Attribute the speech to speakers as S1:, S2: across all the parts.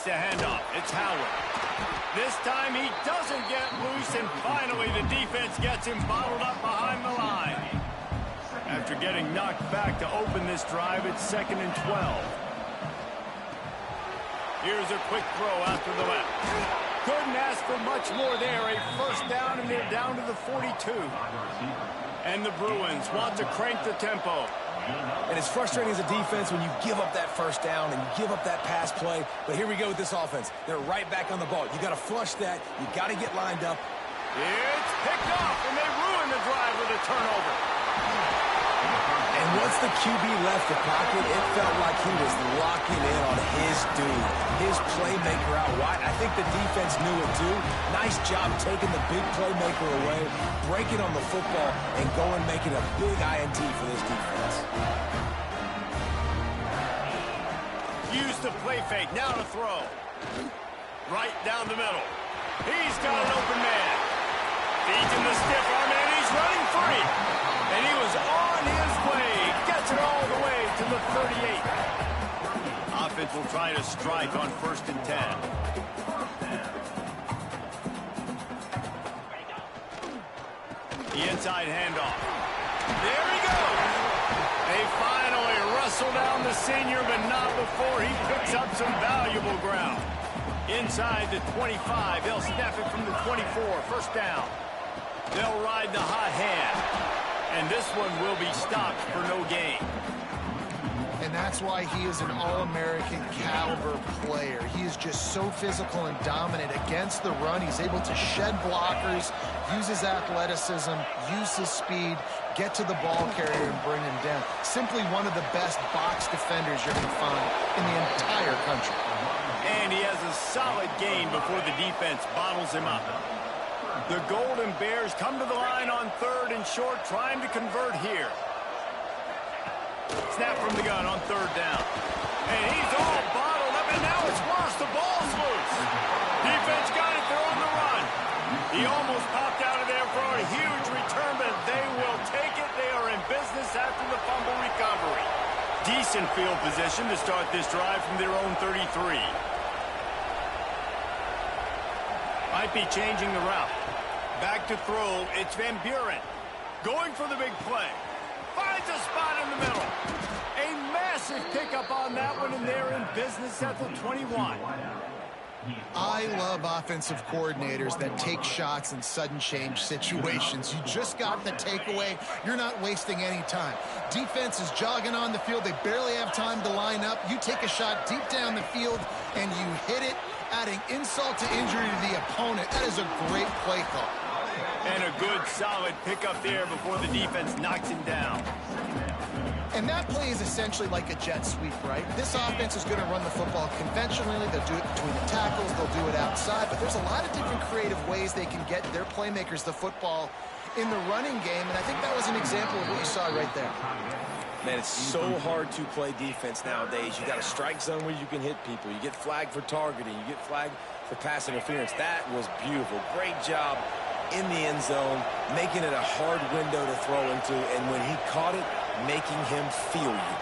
S1: Takes the handoff. It's Howard. This time he doesn't get loose, and finally the defense gets him bottled up behind the line. After getting knocked back to open this drive, it's 2nd and 12. Here's a quick throw out to the left. Couldn't ask for much more there. A first down, and they're down to the 42. And the Bruins want to crank the tempo.
S2: And it's frustrating as a defense when you give up that first down and you give up that pass play. But here we go with this offense. They're right back on the ball. You got to flush that. You got to get lined up.
S1: It's picked off, and they ruin the drive with a turnover.
S2: And once the QB left the pocket, it felt like he was locking in on his dude, his playmaker out wide. I think the defense knew it too. Nice job taking the big playmaker away, breaking on the football, and going making a big INT for this defense.
S1: Use the play fake, now to throw. Right down the middle. He's got an open man. Feeds him the stiff arm, and he's running free. And he was on his way. Gets it all the way to the 38. Offense will try to strike on 1st and 10. The inside handoff. There he goes. They finally wrestle down the senior, but not before he picks up some valuable ground. Inside the 25, they'll snap it from the 24. First down. They'll ride the hot hand. And this one will be stopped for no gain.
S3: And that's why he is an All-American caliber player. He is just so physical and dominant against the run. He's able to shed blockers, use his athleticism, use his speed, get to the ball carrier and bring him down. Simply one of the best box defenders you're going to find in the entire country.
S1: And he has a solid gain before the defense bottles him up. The Golden Bears come to the line on 3rd and short, trying to convert here. Snap from the gun on 3rd down. And he's all bottled up, and now it's worse. The ball's loose. Defense got it. They're on the run. He almost popped out of there for a huge return, but they will take it. They are in business after the fumble recovery. Decent field position to start this drive from their own 33. Might be changing the route. Back to throw, it's Van Buren. Going for the big play. Finds a spot in the middle. A massive pickup on that one, and they're in business at the 21.
S3: I love offensive coordinators that take shots in sudden change situations. You just got the takeaway. You're not wasting any time. Defense is jogging on the field. They barely have time to line up. You take a shot deep down the field, and you hit it, adding insult to injury to the opponent. That is a great play call.
S1: And a good, solid pickup there before the defense knocks him down.
S3: And that play is essentially like a jet sweep, right? This offense is going to run the football conventionally. They'll do it between the tackles. They'll do it outside. But there's a lot of different creative ways they can get their playmakers the football in the running game. And I think that was an example of what you saw right there.
S2: Man, it's so hard to play defense nowadays. You got a strike zone where you can hit people. You get flagged for targeting. You get flagged for pass interference. That was beautiful. Great job in the end zone, making it a hard window to throw into. And when he caught it, making him feel you.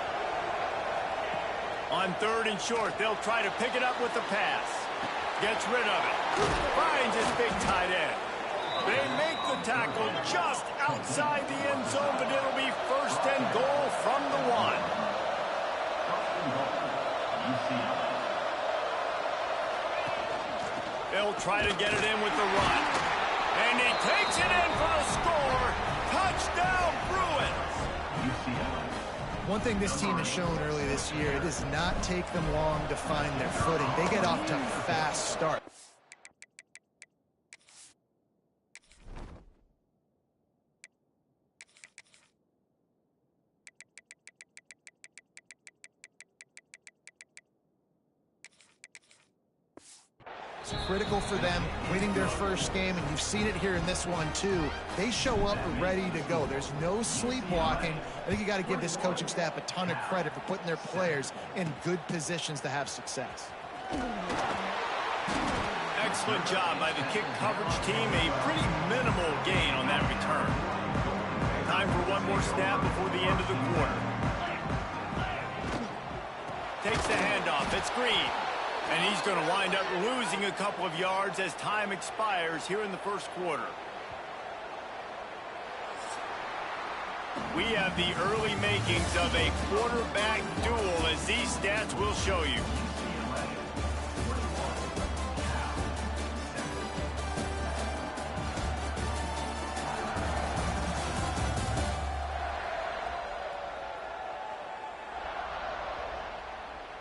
S1: On 3rd and short, they'll try to pick it up with the pass. Gets rid of it. Finds his big tight end. They make the tackle just outside the end zone, but it'll be 1st and goal from the 1. They'll try to get it in with the run. And he takes it in for the score. Touchdown, Bruins.
S3: One thing this team has shown early this year, it does not take them long to find their footing. They get off to a fast start. It's critical for them winning their first game, and you've seen it here in this one too. They show up ready to go. There's no sleepwalking. I think you got to give this coaching staff a ton of credit for putting their players in good positions to have success.
S1: Excellent job by the kick coverage team. A pretty minimal gain on that return. Time for one more snap before the end of the quarter. Takes the handoff. It's Green. And he's going to wind up losing a couple of yards as time expires here in the first quarter. We have the early makings of a quarterback duel, as these stats will show you.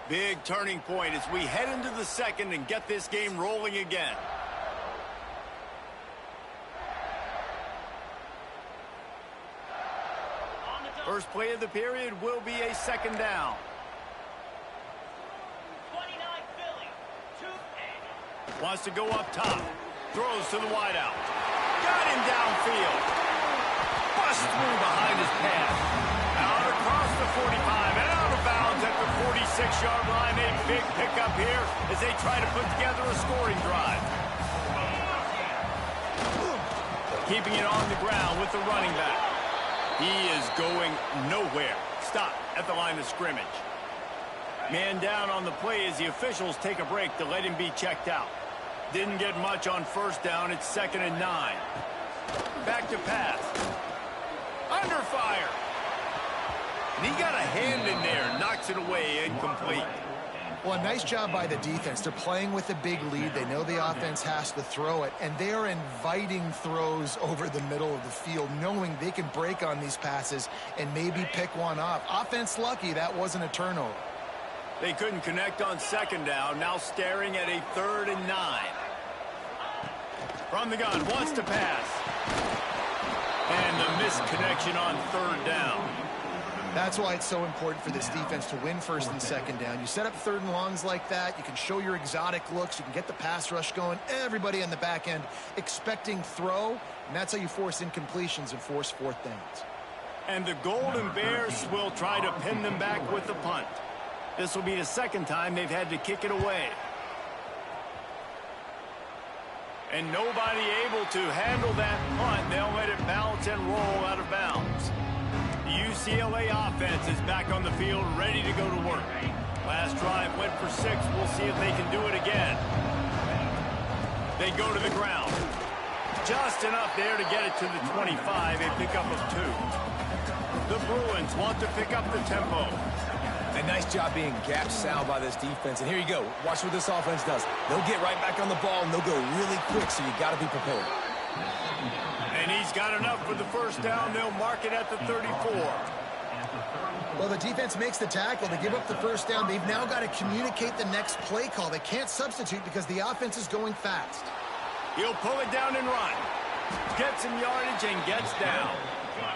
S1: Big turning point as we head into the second and get this game rolling again. First play of the period will be a second down.
S4: 29 Philly, 2-8.
S1: Wants to go up top. Throws to the wideout. Got him downfield. Bust through behind his pass. Out across the 45 and out of bounds at the 46-yard line. A big pickup here as they try to put together a scoring drive. Keeping it on the ground with the running back. He is going nowhere. Stop at the line of scrimmage. Man down on the play as the officials take a break to let him be checked out. Didn't get much on first down. It's 2nd and 9. Back to pass. Under fire. And he got a hand in there. Knocks it away. Incomplete.
S3: Well, a nice job by the defense. They're playing with a big lead. They know the offense has to throw it, and they are inviting throws over the middle of the field, knowing they can break on these passes and maybe pick one off. Offense lucky that wasn't a turnover.
S1: They couldn't connect on second down. Now staring at a 3rd and 9. From the gun, wants to pass. And the missed connection on 3rd down.
S3: That's why it's so important for this defense to win 1st and 2nd down. You set up 3rd and longs like that. You can show your exotic looks. You can get the pass rush going. Everybody on the back end expecting throw, and that's how you force incompletions and force 4th downs.
S1: And the Golden Bears will try to pin them back with the punt. This will be the 2nd time they've had to kick it away. And nobody able to handle that punt. They'll let it bounce and roll out of bounds. The UCLA offense is back on the field, ready to go to work. Last drive went for 6. We'll see if they can do it again. They go to the ground. Just enough there to get it to the 25, a pickup of 2. The Bruins want to pick up the tempo.
S2: A nice job being gap sound by this defense. And here you go. Watch what this offense does. They'll get right back on the ball, and they'll go really quick, so you got to be prepared.
S1: And he's got enough for the first down. They'll mark it at the 34.
S3: Well, the defense makes the tackle. They give up the first down. They've now got to communicate the next play call. They can't substitute because the offense is going fast.
S1: He'll pull it down and run. Gets some yardage and gets down.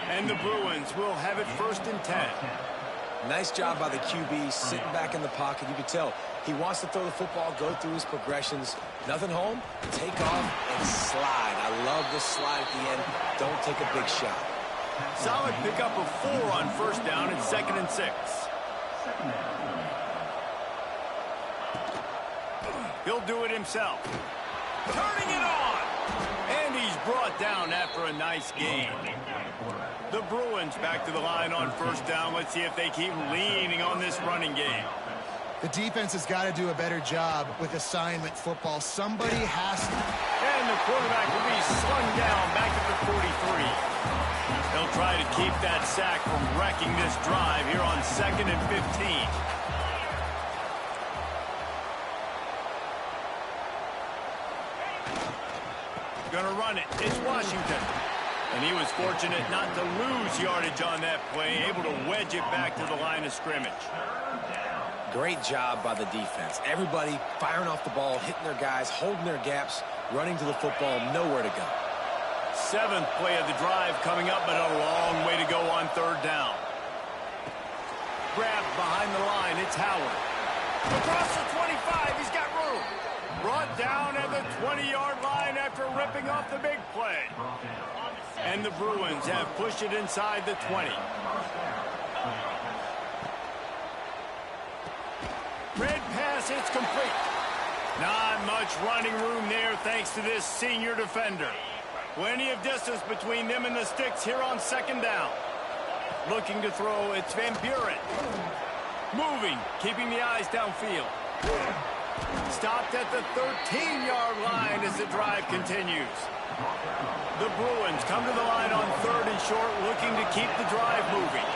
S1: And the Bruins will have it 1st and 10.
S2: Nice job by the QB sitting back in the pocket. You can tell he wants to throw the football, go through his progressions. Nothing home, take off and slide. I love the slide at the end. Don't take a big shot.
S1: Solid pickup of 4 on first down. It's 2nd and 6. He'll do it himself. Turning it on. And he's brought down after a nice gain. The Bruins back to the line on first down. Let's see if they keep leaning on this running game.
S3: The defense has got to do a better job with assignment football. Somebody has to.
S1: And the quarterback will be slung down back at the 43. They'll try to keep that sack from wrecking this drive here on 2nd and 15. Gonna run it. It's Washington. And he was fortunate not to lose yardage on that play, able to wedge it back to the line of scrimmage.
S2: Great job by the defense. Everybody firing off the ball, hitting their guys, holding their gaps, running to the football, nowhere to go.
S1: 7th play of the drive coming up, but a long way to go on 3rd down. Grabbed behind the line, it's Howard. Across the 25, he's got room. Brought down at the 20-yard line after ripping off the big play. And the Bruins have pushed it inside the 20. Red pass, it's complete. Not much running room there thanks to this senior defender. Plenty of distance between them and the sticks here on 2nd down. Looking to throw, it's Van Buren. Moving, keeping the eyes downfield. Stopped at the 13-yard line as the drive continues. The Bruins come to the line on 3rd and short, looking to keep the drive moving.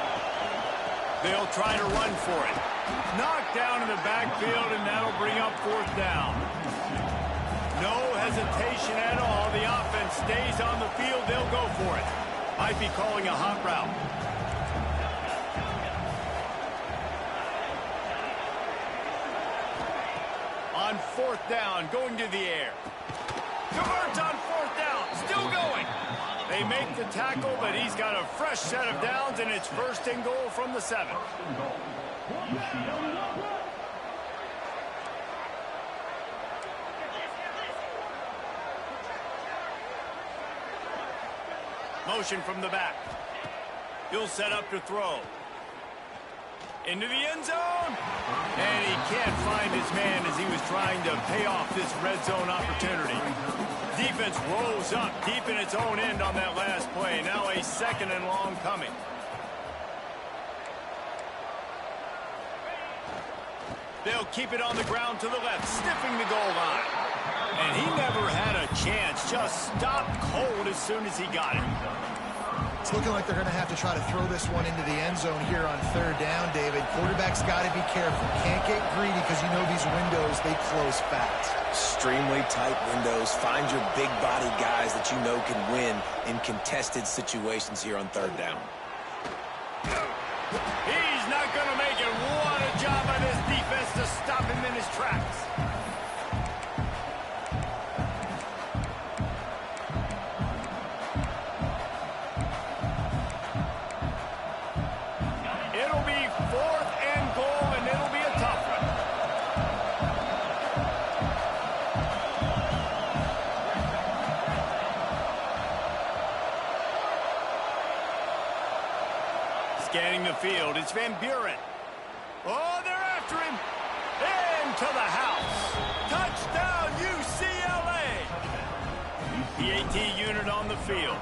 S1: They'll try to run for it. Knocked down in the backfield, and that'll bring up 4th down. No hesitation at all. The offense stays on the field. They'll go for it. Might be calling a hot route. On 4th down, going to the air. Converts on 4th down, still going. They make the tackle, but he's got a fresh set of downs, and it's 1st and goal from the 7. Motion from the back. He'll set up to throw. Into the end zone. And he can't find his man as he was trying to pay off this red zone opportunity. Defense rose up deep in its own end on that last play. Now a 2nd and long coming. They'll keep it on the ground to the left, sniffing the goal line. And he never had a chance, just stopped cold as soon as he got it.
S3: It's looking like they're going to have to try to throw this one into the end zone here on 3rd down, David. Quarterback's got to be careful. Can't get greedy because you know these windows, they close fast.
S2: Extremely tight windows. Find your big body guys that you know can win in contested situations here on 3rd down.
S1: He's not going to make it. What a job by this defense to stop him in his tracks. It'll be 4th and goal, and it'll be a tough one. Scanning the field, it's Van Buren. Oh, they're after him. Into the house. Touchdown, UCLA. The AT unit on the field.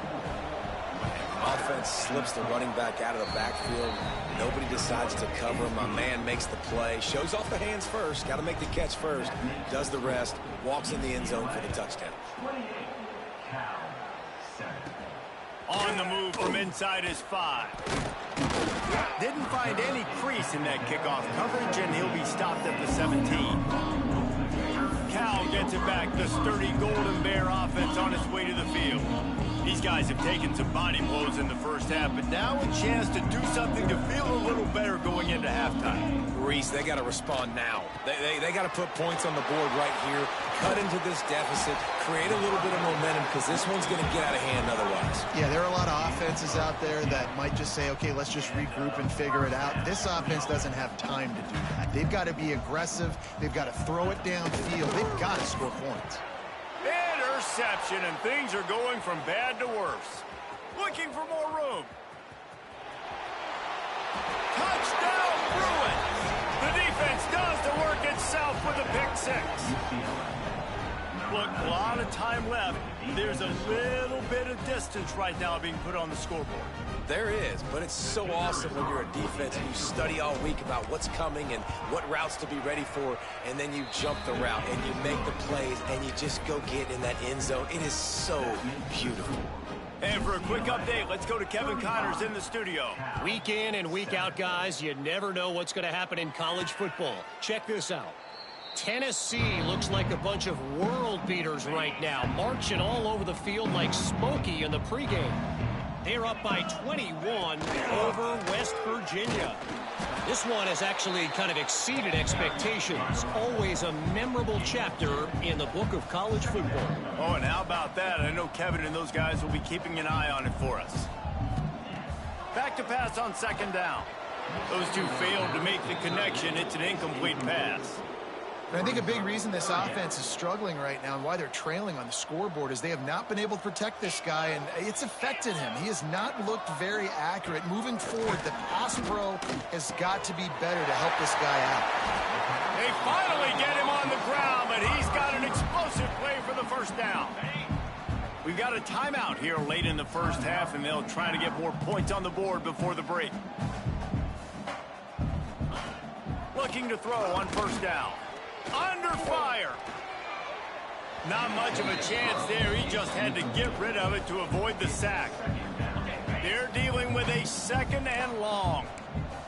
S2: Offense slips the running back out of the backfield. Nobody decides to cover him. My man makes the play. Shows off the hands first. Got to make the catch first. Does the rest. Walks in the end zone for the touchdown.
S1: On the move from inside his 5. Didn't find any crease in that kickoff coverage, and he'll be stopped at the 17. Cal gets it back. The sturdy Golden Bear offense on its way to the field. These guys have taken some body blows in the first half, but now a chance to do something to feel a little better going into halftime.
S2: Reese, they got to respond now. They got to put points on the board right here, cut into this deficit, create a little bit of momentum, because this one's going to get out of hand otherwise.
S3: Yeah, there are a lot of offenses out there that might just say, okay, let's just regroup and figure it out. This offense doesn't have time to do that. They've got to be aggressive. They've got to throw it downfield. They've got to score points.
S1: Interception, and things are going from bad to worse. Looking for more room. Touchdown, Bruins! The defense does the work itself with a pick 6. Look, a lot of time left. There's a little bit of distance right now being put on the scoreboard.
S2: There is, but it's so awesome when you're a defense and you study all week about what's coming and what routes to be ready for, and then you jump the route and you make the plays and you just go get in that end zone. It is so beautiful.
S1: And for a quick update, let's go to Kevin Connors in the studio.
S5: Week in and week out, guys, you never know what's going to happen in college football. Check this out. Tennessee looks like a bunch of world beaters right now, marching all over the field like Smokey in the pregame. They're up by 21 over West Virginia. This one has actually kind of exceeded expectations. Always a memorable chapter in the book of college football.
S1: Oh, and how about that? I know Kevin and those guys will be keeping an eye on it for us. Back to pass on 2nd down. Those two failed to make the connection. It's an incomplete pass.
S3: And I think a big reason this offense is struggling right now and why they're trailing on the scoreboard is they have not been able to protect this guy, and it's affected him. He has not looked very accurate. Moving forward, the pass pro has got to be better to help this guy out.
S1: They finally get him on the ground, but he's got an explosive play for the 1st down. We've got a timeout here late in the first half, and they'll try to get more points on the board before the break. Looking to throw on 1st down. Under fire. Not much of a chance there. He just had to get rid of it to avoid the sack. They're dealing with a 2nd and long.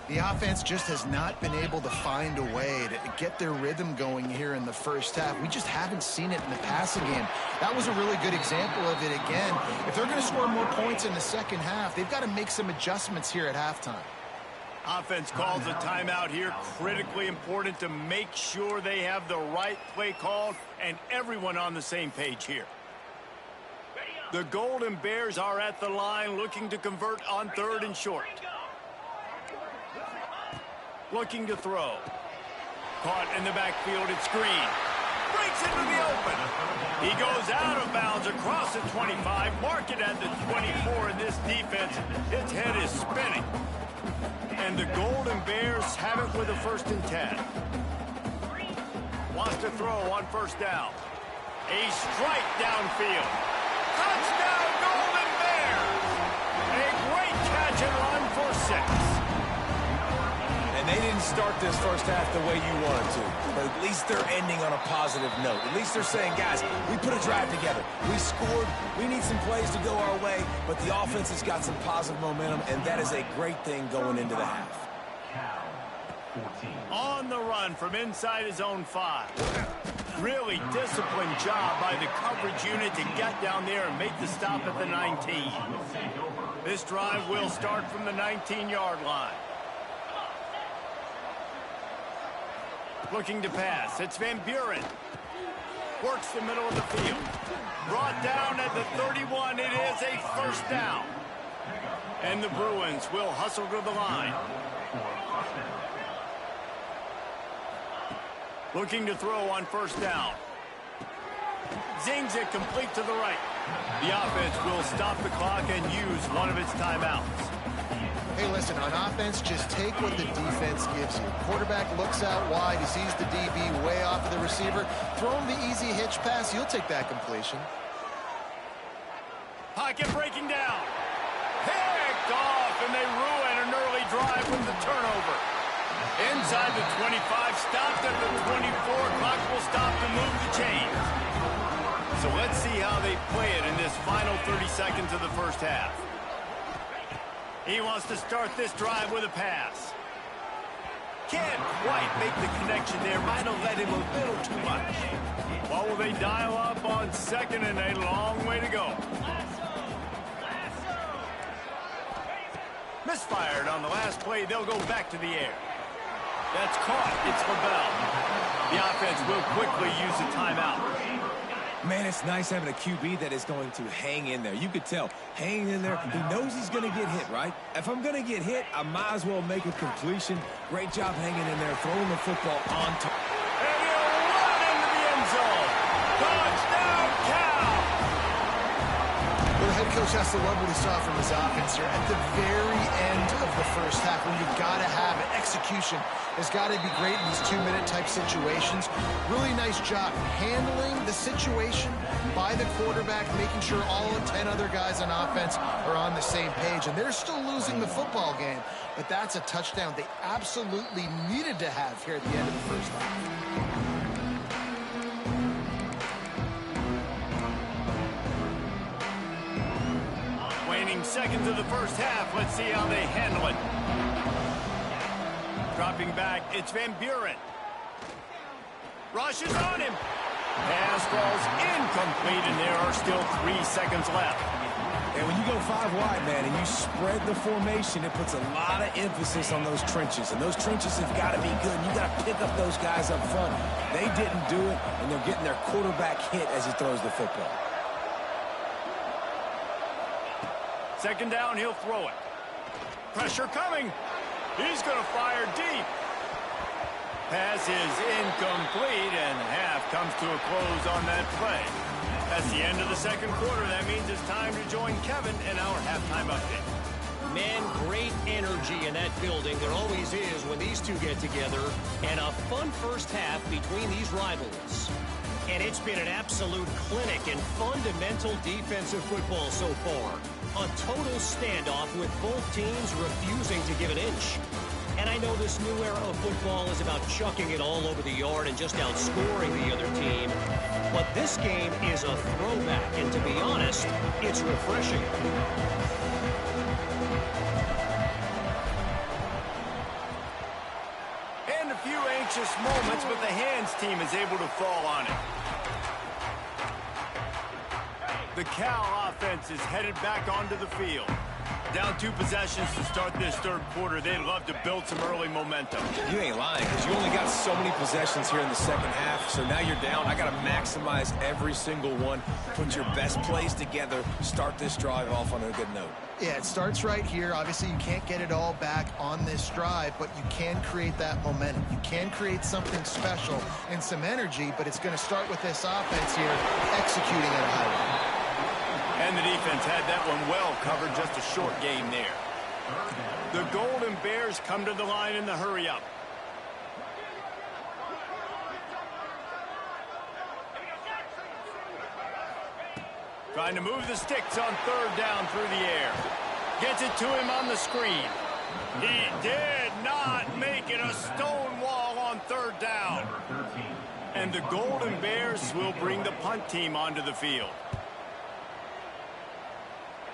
S3: The offense just has not been able to find a way to get their rhythm going here in the first half. We just haven't seen it in the passing game. That was a really good example of it again. If they're going to score more points in the second half, they've got to make some adjustments here at halftime.
S1: Offense calls a timeout here. Critically important to make sure they have the right play called and everyone on the same page here. The Golden Bears are at the line looking to convert on 3rd and short. Looking to throw. Caught in the backfield, it's Green. Breaks into the open. He goes out of bounds across the 25. Mark it at the 24, and this defense, its head is spinning. And the Golden Bears have it with a 1st and 10. Wants to throw on 1st down. A strike downfield. Touchdown, Golden Bears! A great catch and run for 6.
S2: And they didn't start this first half the way you wanted to, but at least they're ending on a positive note. At least they're saying, guys, we put a drive together. We scored. We need some plays to go our way, but the offense has got some positive momentum, and that is a great thing going into the half.
S1: On the run from inside his own 5. Really disciplined job by the coverage unit to get down there and make the stop at the 19. This drive will start from the 19-yard line. Looking to pass. It's Van Buren. Works the middle of the field. Brought down at the 31. It is a 1st down. And the Bruins will hustle to the line. Looking to throw on 1st down. Zings it complete to the right. The offense will stop the clock and use one of its timeouts.
S3: Hey, listen, on offense, just take what the defense gives you. Quarterback looks out wide. He sees the DB way off of the receiver. Throw him the easy hitch pass. You'll take that completion.
S1: Pocket breaking down. Picked off, and they ruin an early drive with the turnover. Inside the 25, stopped at the 24. Clock will stop to move the chains. So let's see how they play it in this final 30 seconds of the first half. He wants to start this drive with a pass. Can't quite make the connection there. Might have let him a little too much. What will they dial up on 2nd and a long way to go? Misfired on the last play. They'll go back to the air. That's caught. It's LaBelle. The offense will quickly use a timeout.
S2: Man, it's nice having a QB that is going to hang in there. You could tell, hanging in there. He knows he's going to get hit, right? If I'm going to get hit, I might as well make a completion. Great job hanging in there, throwing the football on top.
S1: And he'll run into the end zone. Touchdown, Cal!
S3: Well, the head coach has to love what he saw from his offense here at the very end of the first half, when you've got to have it. Execution has got to be great in these 2-minute type situations. Really nice job handling the situation by the quarterback, making sure all 10 other guys on offense are on the same page. And they're still losing the football game, but that's a touchdown they absolutely needed to have here at the end of the first half.
S1: Waning seconds of the first half. Let's see how they handle it. Dropping back, it's Van Buren. Rushes on him. Pass falls incomplete, and there are still 3 seconds left.
S2: And when you go 5 wide, man, and you spread the formation, it puts a lot of emphasis on those trenches. And those trenches have got to be good. You got to pick up those guys up front. They didn't do it, and they're getting their quarterback hit as he throws the football.
S1: 2nd down, he'll throw it. Pressure coming. He's going to fire deep. Pass is incomplete, and half comes to a close on that play. That's the end of the second quarter. That means it's time to join Kevin in our halftime update.
S5: Man, great energy in that building. There always is when these two get together. And a fun first half between these rivals. And it's been an absolute clinic in fundamental defensive football so far. A total standoff with both teams refusing to give an inch. And I know this new era of football is about chucking it all over the yard and just outscoring the other team. But this game is a throwback, and to be honest, it's refreshing.
S1: And a few anxious moments, but the hands team is able to fall on it. The Cal offense is headed back onto the field. Down 2 possessions to start this third quarter. They'd love to build some early momentum.
S2: You ain't lying, because you only got so many possessions here in the second half, so now you're down. I got to maximize every single one, put your best plays together, start this drive off on a good note.
S3: Yeah, it starts right here. Obviously, you can't get it all back on this drive, but you can create that momentum. You can create something special and some energy, but it's going to start with this offense here executing at a high level.
S1: And the defense had that one well covered, just a short game there. The Golden Bears come to the line in the hurry-up. Trying to move the sticks on third down through the air. Gets it to him on the screen. He did not make it a stone wall on third down. And the Golden Bears will bring the punt team onto the field.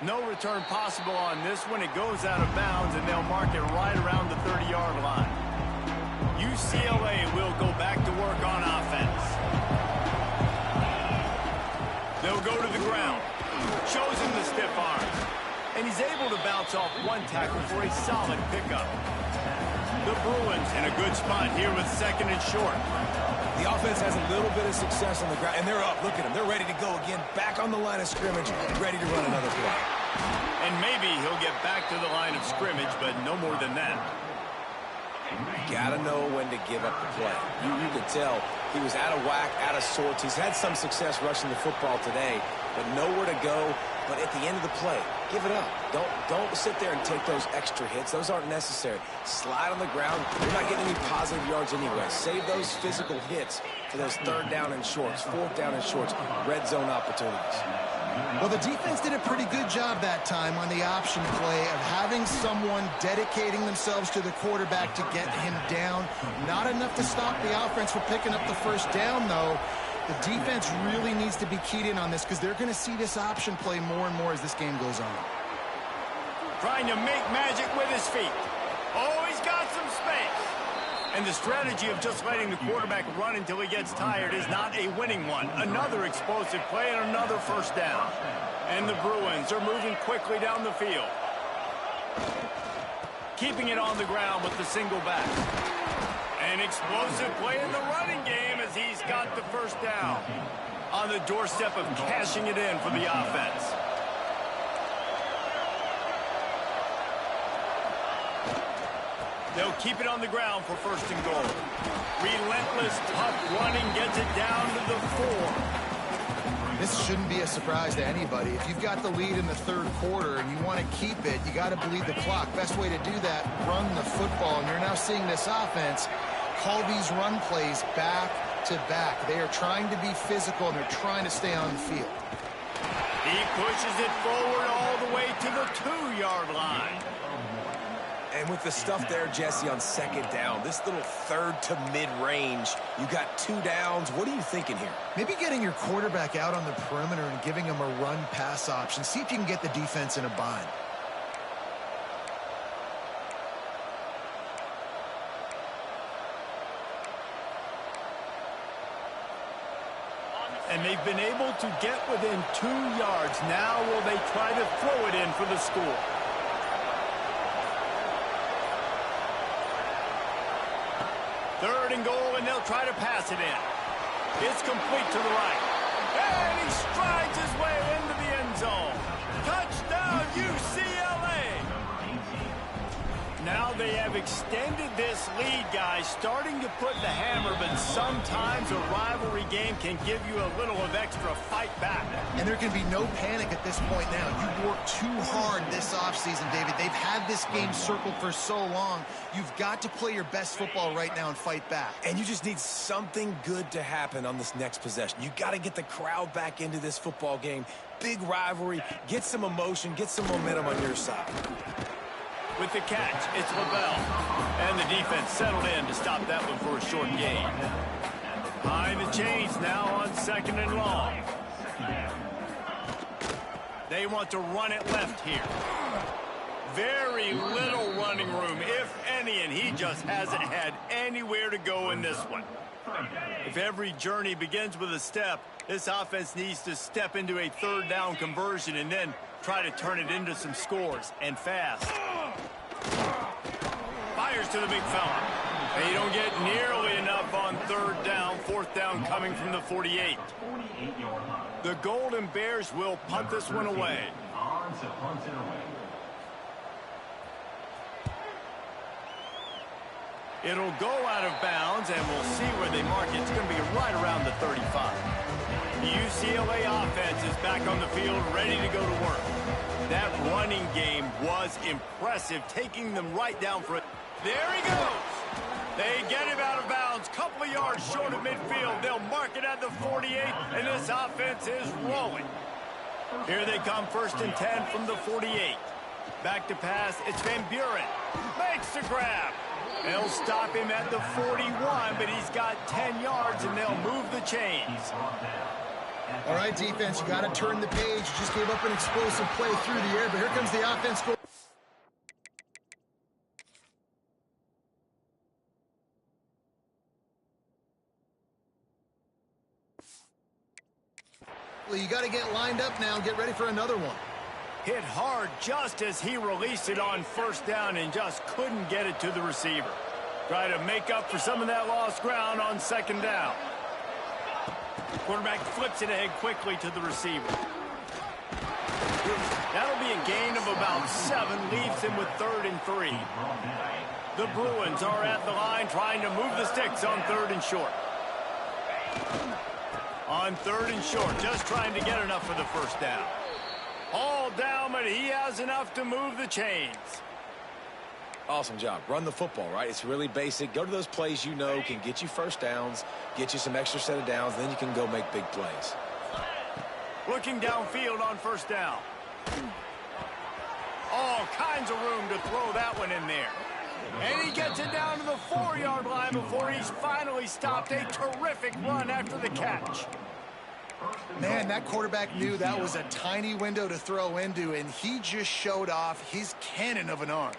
S1: No return possible on this one. It goes out of bounds, and they'll mark it right around the 30-yard line. UCLA will go back to work on offense. They'll go to the ground. Shows him the stiff arm. And he's able to bounce off one tackle for a solid pickup. The Bruins in a good spot here with second and short.
S2: The offense has a little bit of success on the ground, and they're up. Look at them. They're ready to go again, back on the line of scrimmage, ready to run another play.
S1: And maybe he'll get back to the line of scrimmage, but no more than that.
S2: You got to know when to give up the play. You could tell he was out of whack, out of sorts. He's had some success rushing the football today, but nowhere to go. But at the end of the play, give it up. Don't sit there and take those extra hits. Those aren't necessary. Slide on the ground. You're not getting any positive yards anyway. Save those physical hits for those third down and shorts, fourth down and shorts, red zone opportunities.
S3: Well, the defense did a pretty good job that time on the option play of having someone dedicating themselves to the quarterback to get him down. Not enough to stop the offense from picking up the first down, though. The defense really needs to be keyed in on this because they're going to see this option play more and more as this game goes on.
S1: Trying to make magic with his feet. Oh, he's got some space. And the strategy of just letting the quarterback run until he gets tired is not a winning one. Another explosive play and another first down. And the Bruins are moving quickly down the field. Keeping it on the ground with the single back. An explosive play in the running game as he's got the first down. On the doorstep of cashing it in for the offense. They'll keep it on the ground for first and goal. Relentless, tough running gets it down to the 4.
S3: This shouldn't be a surprise to anybody. If you've got the lead in the third quarter and you want to keep it, you got to bleed the clock. Best way to do that, run the football. And you're now seeing this offense call these run plays back to back. They are trying to be physical, and they're trying to stay on the field.
S1: He pushes it forward all the way to the 2-yard line.
S2: And with the stuff there, Jesse, on second down, this little third to mid-range, you got 2 downs. What are you thinking here?
S3: Maybe getting your quarterback out on the perimeter and giving him a run-pass option. See if you can get the defense in a bind.
S1: And they've been able to get within 2 yards. Now will they try to throw it in for the score? Third and goal, and they'll try to pass it in. It's complete to the right. And he strides his way into the end zone. Touchdown, UCLA! Now they have extended this lead, guys, starting to put the hammer, but sometimes a rivalry game can give you a little of extra fight back.
S3: And there can be no panic at this point now. You've worked too hard this offseason, David. They've had this game circled for so long. You've got to play your best football right now and fight back.
S2: And you just need something good to happen on this next possession. You got to get the crowd back into this football game. Big rivalry. Get some emotion. Get some momentum on your side.
S1: With the catch, it's LaBelle. And the defense settled in to stop that one for a short gain. Behind the chains now on 2nd and long. They want to run it left here. Very little running room, if any, and he just hasn't had anywhere to go in this one. If every journey begins with a step, this offense needs to step into a 3rd down conversion and then try to turn it into some scores, and fast. Fires to the big fella. They don't get nearly enough on 3rd down. 4th down coming from the 48. The Golden Bears will punt this one away. It'll go out of bounds, and we'll see where they mark it. It's going to be right around the 35. The UCLA offense is back on the field, ready to go to work. That running game was impressive, taking them right down for it. There he goes. They get him out of bounds, couple of yards short of midfield. They'll mark it at the 48, and this offense is rolling. Here they come, 1st and 10 from the 48. Back to pass, it's Van Buren. Makes the grab. They'll stop him at the 41, but he's got 10 yards, and they'll move the chains.
S3: All right, defense, you got to turn the page. You just gave up an explosive play through the air, but here comes the offense. Well, you got to get lined up now and get ready for another one.
S1: Hit hard just as he released it on 1st down and just couldn't get it to the receiver. Try to make up for some of that lost ground on 2nd down. Quarterback flips it ahead quickly to the receiver. That'll be a gain of about 7, leaves him with 3rd and 3. The Bruins are at the line trying to move the sticks on 3rd and short. On 3rd and short, just trying to get enough for the 1st down. All down, but he has enough to move the chains.
S2: Awesome job. Run the football, right? It's really basic. Go to those plays you know can get you 1st downs, get you some extra set of downs, then you can go make big plays.
S1: Looking downfield on 1st down. All kinds of room to throw that one in there. And he gets it down to the 4-yard line before he's finally stopped. A terrific run after the catch.
S3: Man, that quarterback knew that was a tiny window to throw into, and he just showed off his cannon of an arm.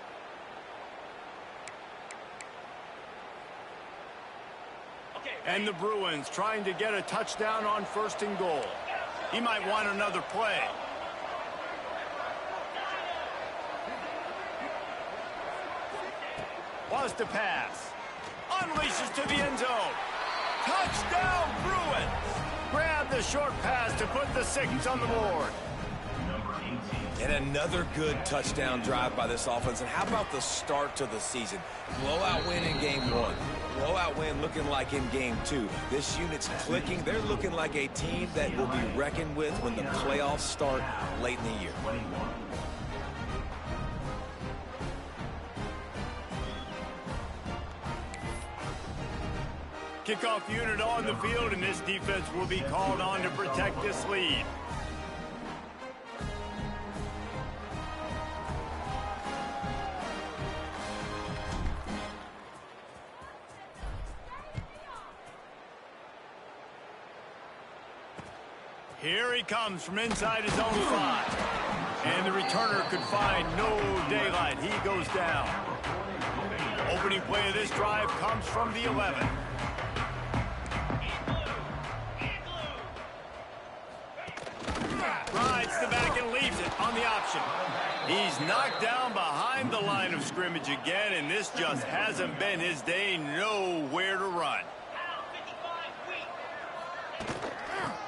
S1: And the Bruins trying to get a touchdown on 1st and goal. He might want another play. Wants to pass. Unleashes to the end zone. Touchdown, Bruins! Grab the short pass to put the 6 on the board.
S2: And another good touchdown drive by this offense. And how about the start to the season? Blowout win in game 1. Blowout win looking like in game 2. This unit's clicking. They're looking like a team that will be reckoned with when the playoffs start late in the year.
S1: Kickoff unit on the field, and this defense will be called on to protect this lead. Here he comes from inside his own 5. And the returner could find no daylight. He goes down. Opening play of this drive comes from the 11. Rides the back and leaves it on the option. He's knocked down behind the line of scrimmage again, and this just hasn't been his day. Nowhere to run.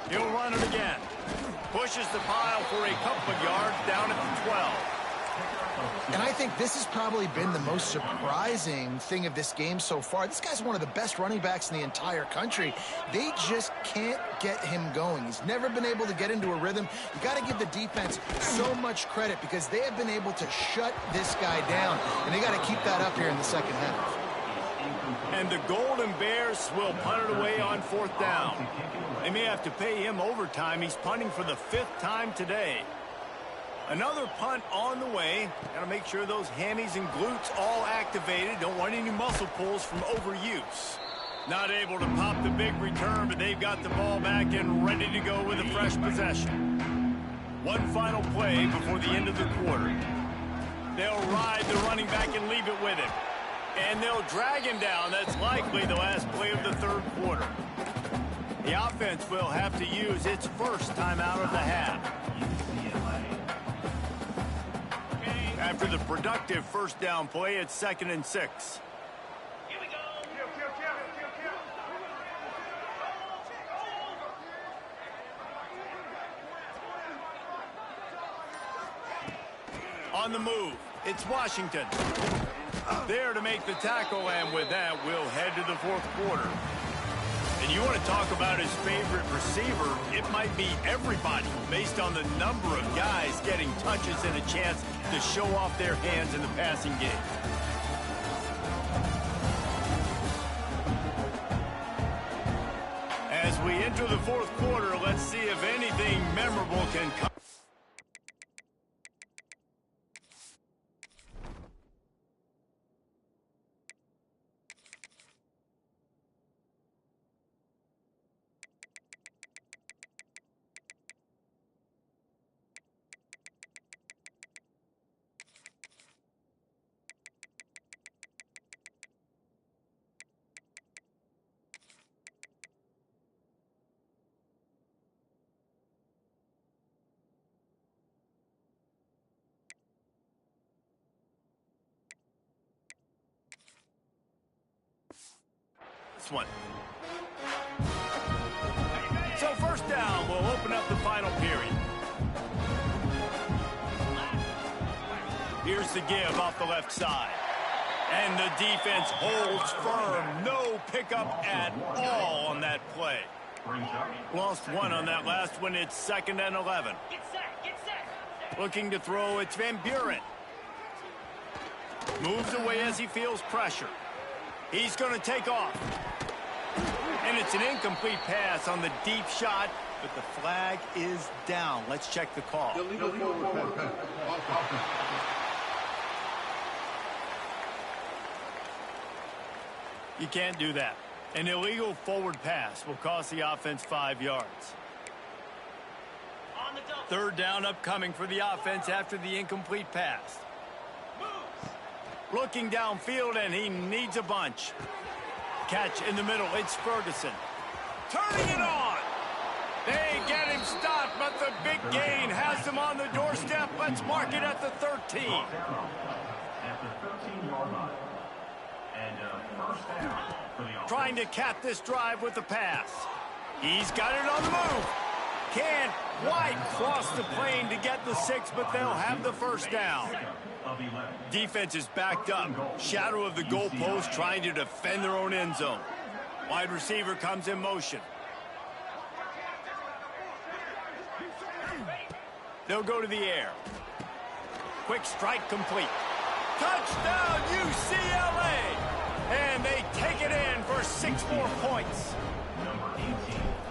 S1: He'll run it again. Pushes the pile for a couple of yards down at the 12.
S3: And I think this has probably been the most surprising thing of this game so far. This guy's one of the best running backs in the entire country. They just can't get him going. He's never been able to get into a rhythm. You got to give the defense so much credit because they have been able to shut this guy down, and they got to keep that up here in the 2nd half.
S1: And the Golden Bears will punt it away on 4th down. They may have to pay him overtime. He's punting for the 5th time today. Another punt on the way. Got to make sure those hammies and glutes all activated. Don't want any muscle pulls from overuse. Not able to pop the big return, but they've got the ball back and ready to go with a fresh possession. One final play before the end of the quarter. They'll ride the running back and leave it with him. And they'll drag him down. That's likely the last play of the third quarter. The offense will have to use its first timeout of the half. After the productive first down play, it's 2nd and 6.
S4: Here we go.
S1: On the move, it's Washington. There to make the tackle, and with that, we'll head to the fourth quarter. And you want to talk about his favorite receiver, it might be everybody based on the number of guys getting touches and a chance to show off their hands in the passing game. As we enter the fourth quarter, let's see if anything memorable can come. One. So first down, we'll open up the final period. Here's the give off the left side. And the defense holds firm. No pickup at all on that play. Lost one on that last one. It's 2nd and 11.
S4: Get set.
S1: Looking to throw, it's Van Buren. Moves away as he feels pressure. He's going to take off. And it's an incomplete pass on the deep shot, but the flag is down. Let's check the call. You can't do that. An illegal forward pass will cost the offense 5 yards.
S4: On the double.
S1: Third down upcoming for the offense after the incomplete pass.
S4: Moves.
S1: Looking downfield, and he needs a bunch. Catch in the middle, it's Ferguson. Turning it on! They get him stopped, but the big gain has him on the doorstep. Let's mark it at the 13. Trying to cap this drive with the pass. He's got it on the move. Can't quite cross the plane to get the 6, but they'll have the first down. Defense is backed up. Shadow of the goalpost trying to defend their own end zone. Wide receiver comes in motion. They'll go to the air. Quick strike complete. Touchdown UCLA! And they take it in for 6 more points.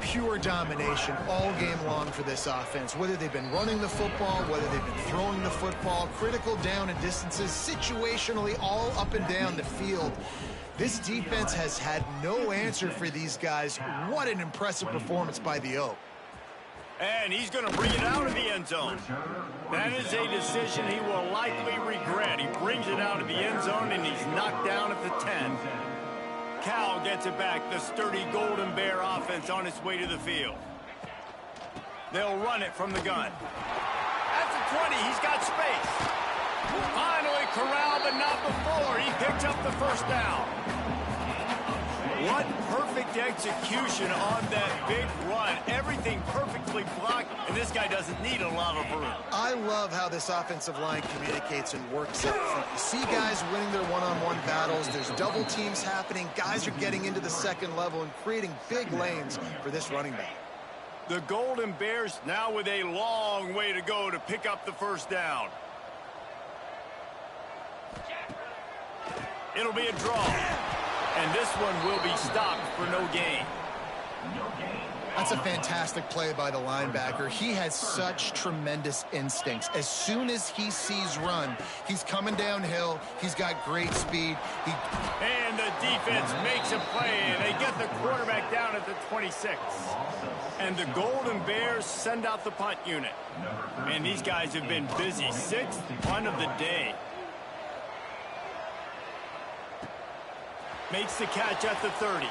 S3: Pure domination all game long for this offense. Whether they've been running the football, whether they've been throwing the football, critical down and distances, situationally all up and down the field. This defense has had no answer for these guys. What an impressive performance by the O.
S1: And he's going to bring it out of the end zone. That is a decision he will likely regret. He brings it out of the end zone, and he's knocked down at the 10. Cal gets it back. The sturdy Golden Bear offense on its way to the field. They'll run it from the gun. At the 20, he's got space. Finally corralled, but not before. He picked up the first down. What perfect execution on that big run. Everything perfectly blocked, and this guy doesn't need a lot of room.
S3: I love how this offensive line communicates and works up front. You see guys winning their one-on-one battles. There's double teams happening. Guys are getting into the second level and creating big lanes for this running back.
S1: The Golden Bears now with a long way to go to pick up the first down. It'll be a draw. And this one will be stopped for no gain.
S3: That's a fantastic play by the linebacker. He has such tremendous instincts. As soon as he sees run, he's coming downhill. He's got great speed.
S1: And the defense makes a play, and they get the quarterback down at the 26. And the Golden Bears send out the punt unit. And these guys have been busy. 6th punt of the day. Makes the catch at the 30.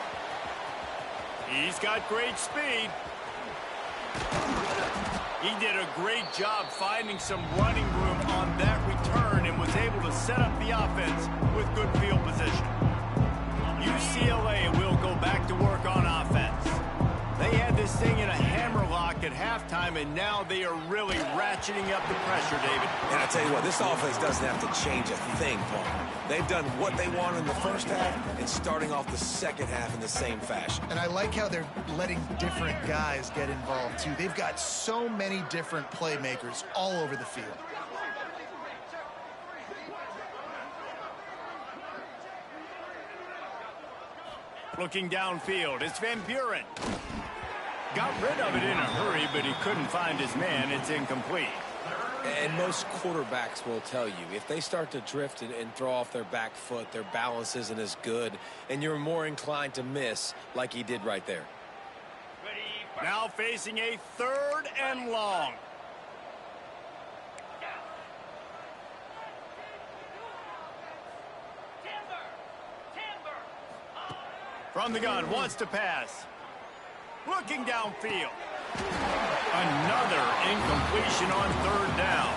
S1: He's got great speed. He did a great job finding some running room on that return and was able to set up the offense with good field position. UCLA will go back to work on offense. They had this thing in a hammerlock at halftime, and now they are really ratcheting up the pressure, David.
S2: And I tell you what, this offense doesn't have to change a thing, Paul. They've done what they wanted in the first half and starting off the second half in the same fashion.
S3: And I like how they're letting different guys get involved, too. They've got so many different playmakers all over the field.
S1: Looking downfield, it's Van Buren. Got rid of it in a hurry, but he couldn't find his man. It's incomplete.
S2: And most quarterbacks will tell you, if they start to drift and throw off their back foot, their balance isn't as good, and you're more inclined to miss like he did right there.
S1: Now facing a 3rd and long. From the gun, wants to pass. Looking downfield. Another incompletion on 3rd down.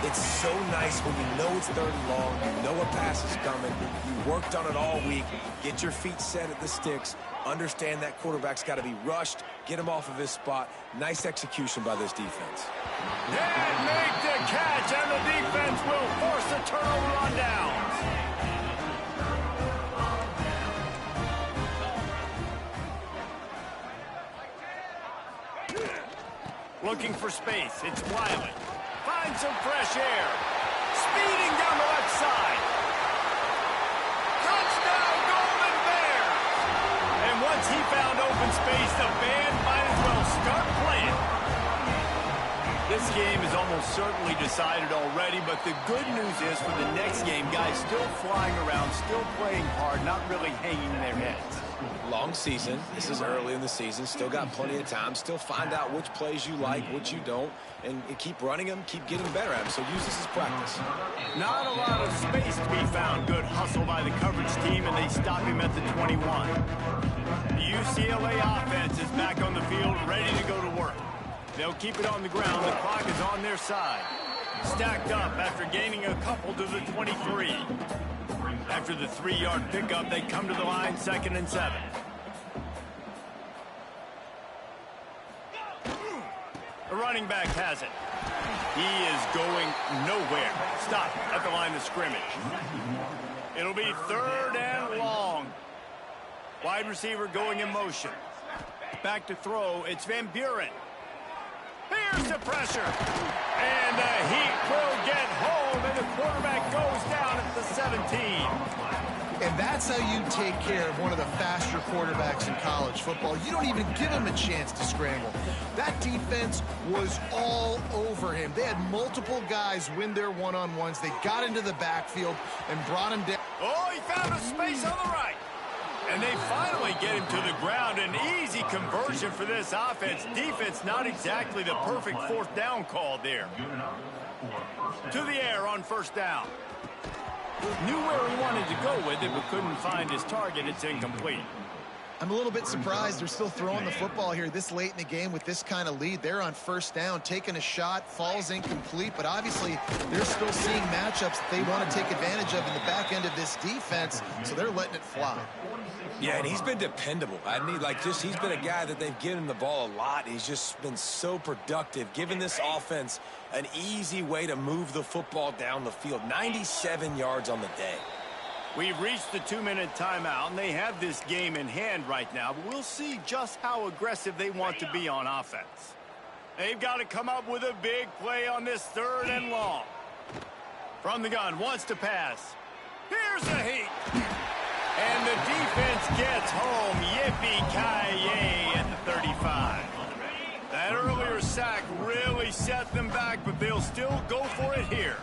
S2: It's so nice when you know it's 3rd and long, you know a pass is coming, you worked on it all week, get your feet set at the sticks, understand that quarterback's got to be rushed, get him off of his spot. Nice execution by this defense.
S1: And make the catch, and the defense will force a turnover on downs. Looking for space. It's Wiley. Finds some fresh air. Speeding down the left side. Touchdown, Golden Bears! And once he found open space, the band might as well start playing. This game is almost certainly decided already, but the good news is for the next game, guys still flying around, still playing hard, not really hanging their heads.
S2: Long season. This is early in the season. Still got plenty of time. Still find out which plays you like, which you don't, and keep running them, keep getting better at them. So use this as practice.
S1: Not a lot of space to be found. Good hustle by the coverage team, and they stop him at the 21. The UCLA offense is back on the field, ready to go to work. They'll keep it on the ground. The clock is on their side. Stacked up after gaining a couple to the 23. After the 3-yard pickup, they come to the line, 2nd and 7. The running back has it. He is going nowhere. Stop at the line of scrimmage. It'll be 3rd and long. Wide receiver going in motion. Back to throw. It's Van Buren. Here's the pressure. And the Heat will get home, and the quarterback goes down at the 17.
S3: And that's how you take care of one of the faster quarterbacks in college football. You don't even give him a chance to scramble. That defense was all over him. They had multiple guys win their one-on-ones. They got into the backfield and brought him down.
S1: Oh, he found a space on the right. And they finally get him to the ground. An easy conversion for this offense. Defense, not exactly the perfect 4th down call there. To the air on 1st down. Knew where he wanted to go with it, but couldn't find his target. It's incomplete.
S3: I'm a little bit surprised they're still throwing the football here this late in the game with this kind of lead. They're on 1st down, taking a shot, falls incomplete, but obviously they're still seeing matchups that they want to take advantage of in the back end of this defense, so they're letting it fly.
S2: Yeah, and he's been dependable. He's been a guy that they've given him the ball a lot. He's just been so productive, giving this offense an easy way to move the football down the field. 97 yards on the day.
S1: We've reached the 2-minute timeout, and they have this game in hand right now, but we'll see just how aggressive they want to be on offense. They've got to come up with a big play on this 3rd and long. From the gun, wants to pass. Here's the Heat. And the defense gets home. Yippee-ki-yay at the 35. That earlier sack really set them back, but they'll still go for it here.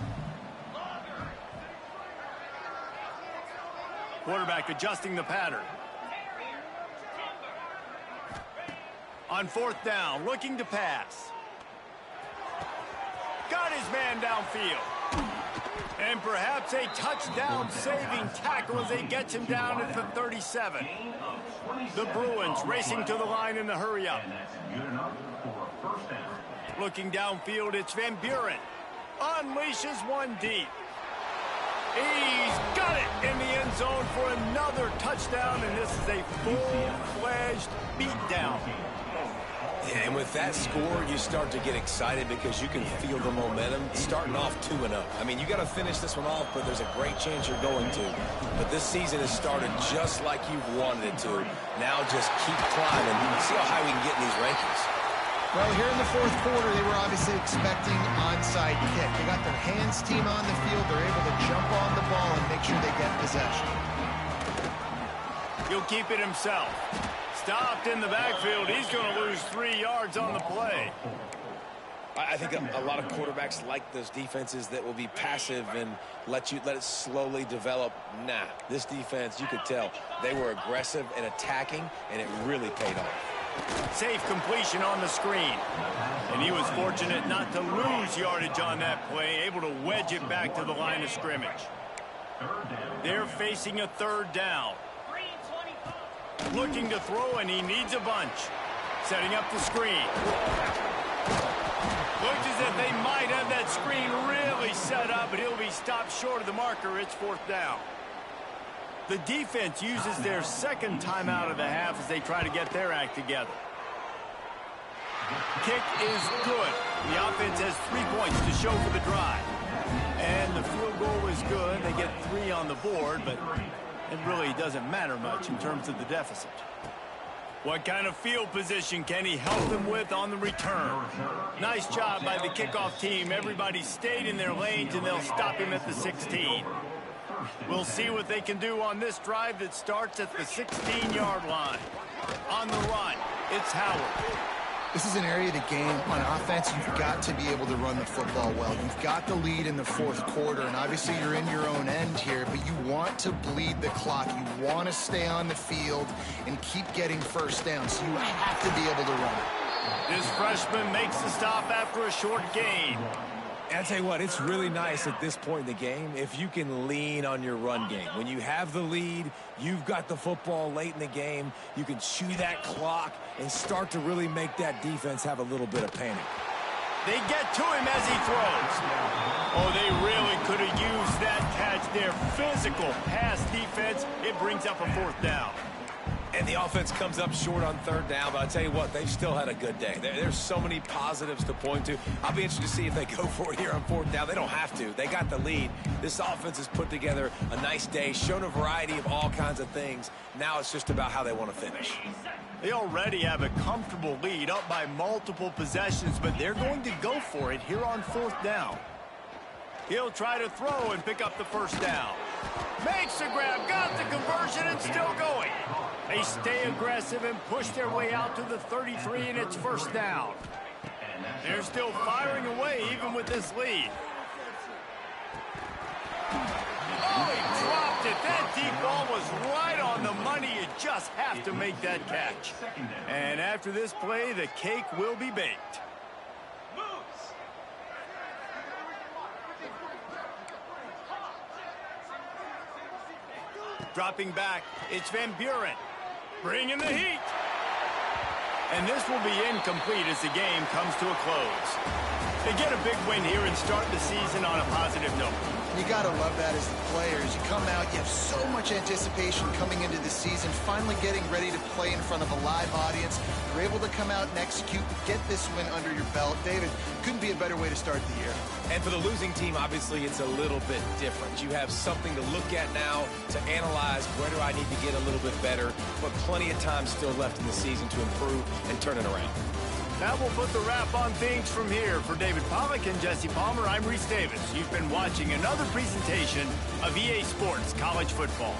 S1: Quarterback adjusting the pattern. On 4th down, looking to pass. Got his man downfield. And perhaps a touchdown-saving tackle as they get him down at the 37. The Bruins racing to the line in the hurry-up. Looking downfield, it's Van Buren. Unleashes one deep. He's got it in the end zone for another touchdown, and this is a full-fledged beatdown.
S2: Yeah, and with that score, you start to get excited because you can feel the momentum starting off 2-0. I mean, you got to finish this one off, but there's a great chance you're going to. But this season has started just like you've wanted it to. Now just keep climbing. See how high we can get in these rankings.
S3: Well, here in the 4th quarter, they were obviously expecting onside kick. They got their hands team on the field. They're able to jump on the ball and make sure they get possession.
S1: He'll keep it himself. Stopped in the backfield. He's going to lose 3 yards on the play.
S2: I think a lot of quarterbacks like those defenses that will be passive and let it slowly develop. Nah, this defense, you could tell, they were aggressive and attacking, and it really paid off.
S1: Safe completion on the screen. And he was fortunate not to lose yardage on that play, able to wedge it back to the line of scrimmage. They're facing a 3rd down. Looking to throw, and he needs a bunch. Setting up the screen. Looks as if they might have that screen really set up, but he'll be stopped short of the marker. It's 4th down. The defense uses their 2nd timeout of the half as they try to get their act together. Kick is good. The offense has 3 points to show for the drive. And the field goal is good. They get 3 on the board, but it really doesn't matter much in terms of the deficit. What kind of field position can he help them with on the return? Nice job by the kickoff team. Everybody stayed in their lanes, and they'll stop him at the 16. We'll see what they can do on this drive that starts at the 16-yard line. On the run, it's Howard.
S3: This is an area of the game on offense you've got to be able to run the football well. You've got the lead in the 4th quarter, and obviously you're in your own end here, but you want to bleed the clock. You want to stay on the field and keep getting 1st down, so you have to be able to run it.
S1: This freshman makes the stop after a short gain.
S2: And I tell you what, it's really nice at this point in the game if you can lean on your run game. When you have the lead, you've got the football late in the game, you can chew that clock and start to really make that defense have a little bit of panic.
S1: They get to him as he throws. Oh, they really could have used that catch there. Physical pass defense. It brings up a 4th down.
S2: And the offense comes up short on 3rd down, but I'll tell you what, they've still had a good day. There's so many positives to point to. I'll be interested to see if they go for it here on 4th down. They don't have to. They got the lead. This offense has put together a nice day, shown a variety of all kinds of things. Now it's just about how they want to finish.
S1: They already have a comfortable lead, up by multiple possessions, but they're going to go for it here on 4th down. He'll try to throw and pick up the 1st down. Makes the grab, got the conversion, and still going. They stay aggressive and push their way out to the 33, and it's 1st down. They're still firing away even with this lead. Oh, he dropped it. That deep ball was right on the money. You just have to make that catch. And after this play, the cake will be baked. Dropping back, it's Van Buren. Bringing the heat. And this will be incomplete as the game comes to a close. They get a big win here and start the season on a positive note.
S3: You got to love that as the players. You come out, you have so much anticipation coming into the season, finally getting ready to play in front of a live audience. You're able to come out and execute, get this win under your belt. David, couldn't be a better way to start the year.
S2: And for the losing team, obviously, it's a little bit different. You have something to look at now to analyze where do I need to get a little bit better, but plenty of time still left in the season to improve and turn it around.
S1: That will put the wrap on things from here. For David Pollack and Jesse Palmer, I'm Reese Davis. You've been watching another presentation of EA Sports College Football.